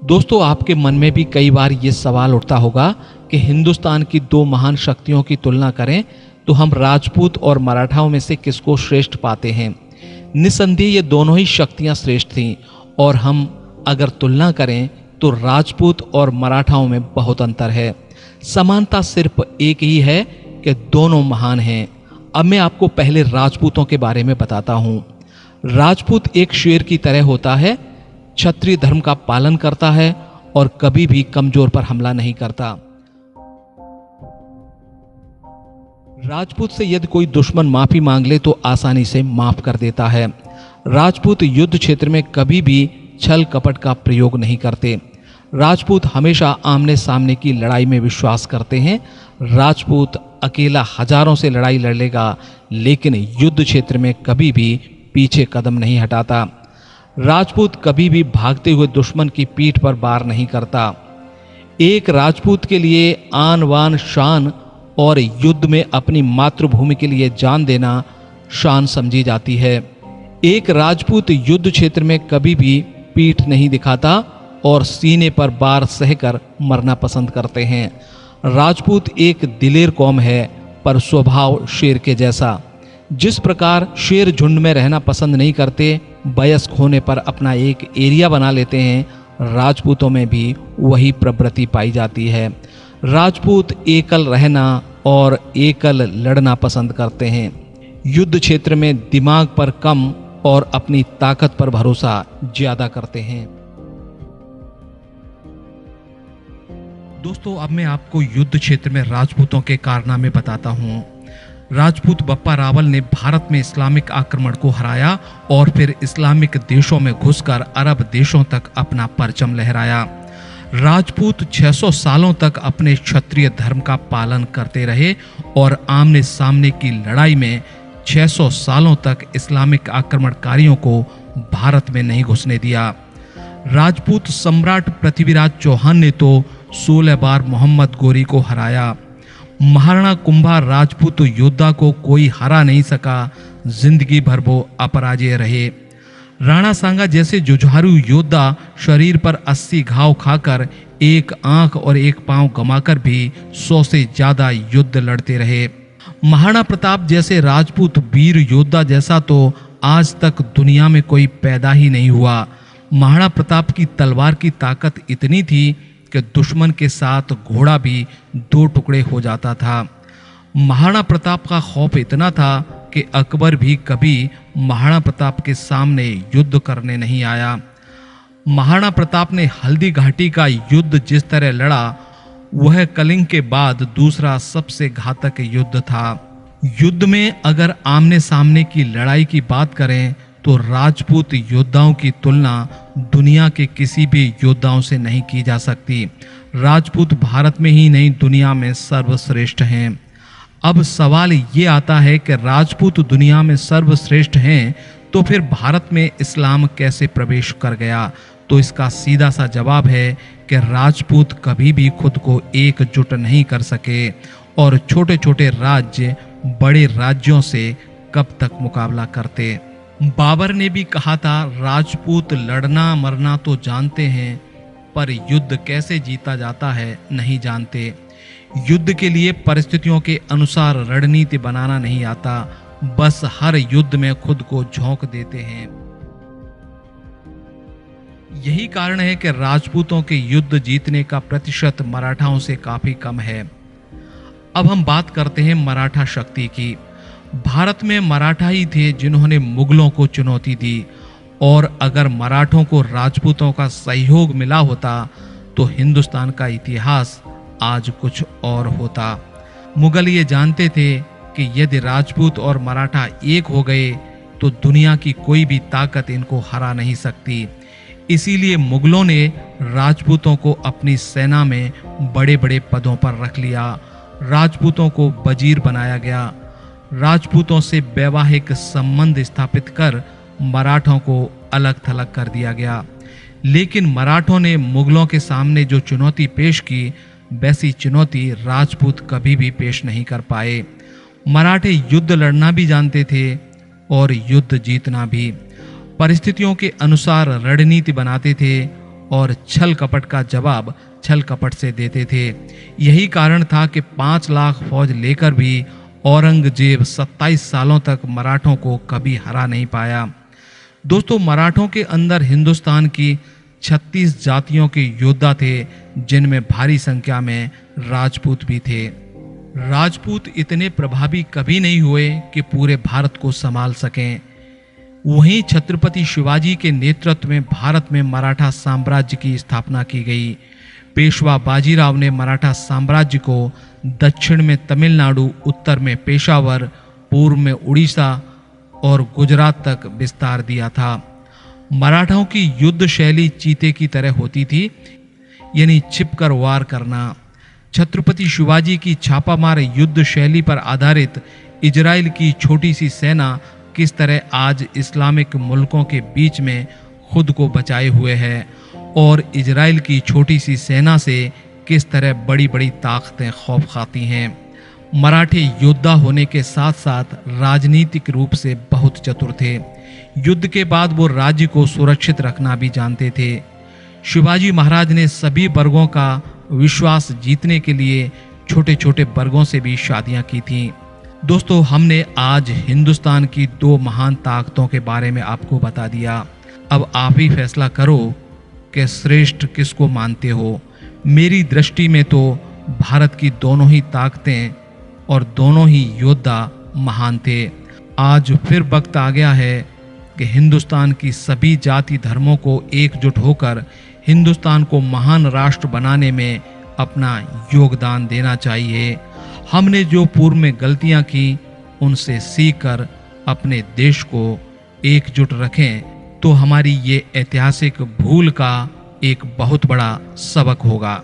दोस्तों, आपके मन में भी कई बार ये सवाल उठता होगा कि हिंदुस्तान की दो महान शक्तियों की तुलना करें तो हम राजपूत और मराठाओं में से किसको श्रेष्ठ पाते हैं। निस्संदेह ये दोनों ही शक्तियां श्रेष्ठ थीं और हम अगर तुलना करें तो राजपूत और मराठाओं में बहुत अंतर है। समानता सिर्फ एक ही है कि दोनों महान हैं। अब मैं आपको पहले राजपूतों के बारे में बताता हूं। राजपूत एक शेर की तरह होता है, क्षत्रिय धर्म का पालन करता है और कभी भी कमजोर पर हमला नहीं करता। राजपूत से यदि कोई दुश्मन माफी मांग ले तो आसानी से माफ कर देता है। राजपूत युद्ध क्षेत्र में कभी भी छल कपट का प्रयोग नहीं करते। राजपूत हमेशा आमने सामने की लड़ाई में विश्वास करते हैं। राजपूत अकेला हजारों से लड़ाई लड़ लेगा, लेकिन युद्ध क्षेत्र में कभी भी पीछे कदम नहीं हटाता। राजपूत कभी भी भागते हुए दुश्मन की पीठ पर वार नहीं करता। एक राजपूत के लिए आन बान शान और युद्ध में अपनी मातृभूमि के लिए जान देना शान समझी जाती है। एक राजपूत युद्ध क्षेत्र में कभी भी पीठ नहीं दिखाता और सीने पर वार सहकर मरना पसंद करते हैं। राजपूत एक दिलेर कौम है, पर स्वभाव शेर के जैसा। जिस प्रकार शेर झुंड में रहना पसंद नहीं करते, वयस्क होने पर अपना एक एरिया बना लेते हैं, राजपूतों में भी वही प्रवृत्ति पाई जाती है। राजपूत एकल रहना और एकल लड़ना पसंद करते हैं। युद्ध क्षेत्र में दिमाग पर कम और अपनी ताकत पर भरोसा ज्यादा करते हैं। दोस्तों, अब मैं आपको युद्ध क्षेत्र में राजपूतों के कारनामे बताता हूं। राजपूत बप्पा रावल ने भारत में इस्लामिक आक्रमण को हराया और फिर इस्लामिक देशों में घुसकर अरब देशों तक अपना परचम लहराया। राजपूत 600 सालों तक अपने क्षत्रिय धर्म का पालन करते रहे और आमने सामने की लड़ाई में 600 सालों तक इस्लामिक आक्रमणकारियों को भारत में नहीं घुसने दिया। राजपूत सम्राट पृथ्वीराज चौहान ने तो 16 बार मोहम्मद गोरी को हराया। महाराणा कुंभा राजपूत योद्धा को कोई हरा नहीं सका, जिंदगी भर वो अपराजय रहे। राणा सांगा जैसे जुझारू योद्धा शरीर पर 80 घाव खाकर एक आंख और एक पांव गंवाकर भी 100 से ज्यादा युद्ध लड़ते रहे। महाराणा प्रताप जैसे राजपूत वीर योद्धा जैसा तो आज तक दुनिया में कोई पैदा ही नहीं हुआ। महाराणा प्रताप की तलवार की ताकत इतनी थी कि दुश्मन के साथ घोड़ा भी 2 टुकड़े हो जाता था। महाराणा प्रताप का खौफ इतना था कि अकबर भी कभी महाराणा प्रताप के सामने युद्ध करने नहीं आया। महाराणा प्रताप ने हल्दी घाटी का युद्ध जिस तरह लड़ा, वह कलिंग के बाद दूसरा सबसे घातक युद्ध था। युद्ध में अगर आमने सामने की लड़ाई की बात करें तो राजपूत योद्धाओं की तुलना दुनिया के किसी भी योद्धाओं से नहीं की जा सकती। राजपूत भारत में ही नहीं, दुनिया में सर्वश्रेष्ठ हैं। अब सवाल ये आता है कि राजपूत दुनिया में सर्वश्रेष्ठ हैं तो फिर भारत में इस्लाम कैसे प्रवेश कर गया? तो इसका सीधा सा जवाब है कि राजपूत कभी भी खुद को एकजुट नहीं कर सके और छोटे छोटे राज्य बड़े राज्यों से कब तक मुकाबला करते। बाबर ने भी कहा था, राजपूत लड़ना मरना तो जानते हैं, पर युद्ध कैसे जीता जाता है नहीं जानते। युद्ध के लिए परिस्थितियों के अनुसार रणनीति बनाना नहीं आता, बस हर युद्ध में खुद को झोंक देते हैं। यही कारण है कि राजपूतों के युद्ध जीतने का प्रतिशत मराठाओं से काफी कम है। अब हम बात करते हैं मराठा शक्ति की। भारत में मराठा ही थे जिन्होंने मुगलों को चुनौती दी, और अगर मराठों को राजपूतों का सहयोग मिला होता तो हिंदुस्तान का इतिहास आज कुछ और होता। मुगल ये जानते थे कि यदि राजपूत और मराठा एक हो गए तो दुनिया की कोई भी ताकत इनको हरा नहीं सकती। इसीलिए मुगलों ने राजपूतों को अपनी सेना में बड़े बड़े पदों पर रख लिया। राजपूतों को वजीर बनाया गया। राजपूतों से वैवाहिक संबंध स्थापित कर मराठों को अलग थलग कर दिया गया। लेकिन मराठों ने मुगलों के सामने जो चुनौती पेश की, वैसी चुनौती राजपूत कभी भी पेश नहीं कर पाए। मराठे युद्ध लड़ना भी जानते थे और युद्ध जीतना भी, परिस्थितियों के अनुसार रणनीति बनाते थे और छल कपट का जवाब छल कपट से देते थे। यही कारण था कि 5 लाख फौज लेकर भी औरंगजेब 27 सालों तक मराठों को कभी हरा नहीं पाया। दोस्तों, मराठों के अंदर हिंदुस्तान की 36 जातियों के योद्धा थे, जिनमें भारी संख्या में राजपूत भी थे। राजपूत इतने प्रभावी कभी नहीं हुए कि पूरे भारत को संभाल सकें। वहीं छत्रपति शिवाजी के नेतृत्व में भारत में मराठा साम्राज्य की स्थापना की गई। पेशवा बाजीराव ने मराठा साम्राज्य को दक्षिण में तमिलनाडु, उत्तर में पेशावर, पूर्व में उड़ीसा और गुजरात तक विस्तार दिया था। मराठाओं की युद्ध शैली चीते की तरह होती थी, यानी छिपकर वार करना। छत्रपति शिवाजी की छापामार युद्ध शैली पर आधारित इजराइल की छोटी सी सेना किस तरह आज इस्लामिक मुल्कों के बीच में खुद को बचाए हुए है और इजराइल की छोटी सी सेना से किस तरह बड़ी बड़ी ताकतें खौफ खाती हैं। मराठे योद्धा होने के साथ साथ राजनीतिक रूप से बहुत चतुर थे। युद्ध के बाद वो राज्य को सुरक्षित रखना भी जानते थे। शिवाजी महाराज ने सभी वर्गों का विश्वास जीतने के लिए छोटे छोटे वर्गों से भी शादियां की थीं। दोस्तों, हमने आज हिंदुस्तान की 2 महान ताकतों के बारे में आपको बता दिया। अब आप ही फैसला करो कि श्रेष्ठ किसको मानते हो। मेरी दृष्टि में तो भारत की दोनों ही ताकतें और दोनों ही योद्धा महान थे। आज फिर वक्त आ गया है कि हिंदुस्तान की सभी जाति धर्मों को एकजुट होकर हिंदुस्तान को महान राष्ट्र बनाने में अपना योगदान देना चाहिए। हमने जो पूर्व में गलतियां की उनसे सीखकर अपने देश को एकजुट रखें तो हमारी ये ऐतिहासिक भूल का एक बहुत बड़ा सबक होगा।